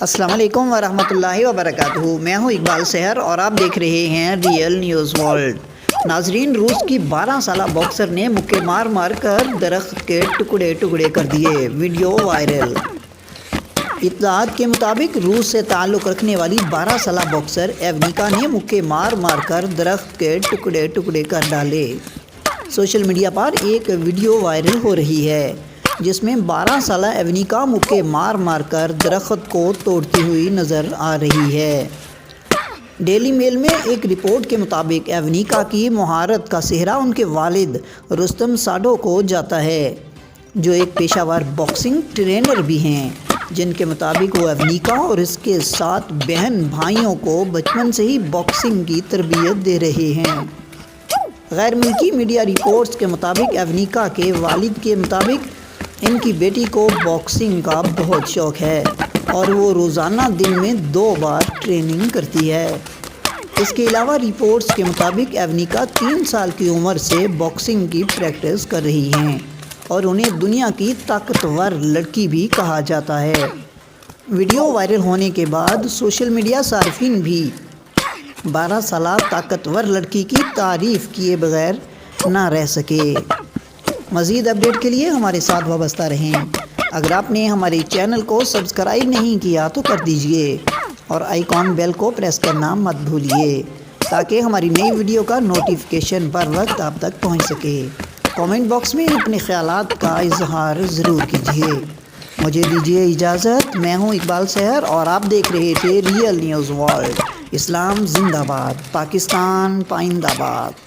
السلام علیکم ورحمۃ اللہ وبرکاتہ۔ میں ہوں اقبال سحر اور آپ دیکھ رہے ہیں ریئل نیوز ورلڈ۔ ناظرین، روس کی 12 سالہ باکسر نے مکے مار مار کر درخت کے ٹکڑے ٹکڑے کر دیے، ویڈیو وائرل۔ اطلاعات کے مطابق روس سے تعلق رکھنے والی 12 سالہ باکسر ایونیکا نے مکے مار مار کر درخت کے ٹکڑے ٹکڑے کر ڈالے۔ سوشل میڈیا پر ایک ویڈیو وائرل ہو رہی ہے جس میں 12 سالہ ایونیکا مکے مار مار کر درخت کو توڑتی ہوئی نظر آ رہی ہے۔ ڈیلی میل میں ایک رپورٹ کے مطابق ایونیکا کی مہارت کا سہرا ان کے والد رستم ساڈو کو جاتا ہے، جو ایک پیشہ ور باکسنگ ٹرینر بھی ہیں، جن کے مطابق وہ ایونیکا اور اس کے 7 بہن بھائیوں کو بچپن سے ہی باکسنگ کی تربیت دے رہے ہیں۔ غیر ملکی میڈیا رپورٹس کے مطابق ایونیکا کے والد کے مطابق ان کی بیٹی کو باکسنگ کا بہت شوق ہے اور وہ روزانہ دن میں 2 بار ٹریننگ کرتی ہے۔ اس کے علاوہ رپورٹس کے مطابق ایونیکا 3 سال کی عمر سے باکسنگ کی پریکٹس کر رہی ہیں اور انہیں دنیا کی طاقتور لڑکی بھی کہا جاتا ہے۔ ویڈیو وائرل ہونے کے بعد سوشل میڈیا صارفین بھی 12 سالہ طاقتور لڑکی کی تعریف کیے بغیر نہ رہ سکے۔ مزید اپڈیٹ کے لیے ہمارے ساتھ وابستہ رہیں۔ اگر آپ نے ہمارے چینل کو سبسکرائب نہیں کیا تو کر دیجئے اور آئیکن بیل کو پریس کرنا مت بھولیے تاکہ ہماری نئی ویڈیو کا نوٹیفیکیشن بر وقت آپ تک پہنچ سکے۔ کامنٹ باکس میں اپنے خیالات کا اظہار ضرور کیجیے۔ مجھے دیجیے اجازت۔ میں ہوں اقبال سحر اور آپ دیکھ رہے تھے ریئل نیوز ورلڈ۔ اسلام زندہ باد، پاکستان پائندہ باد۔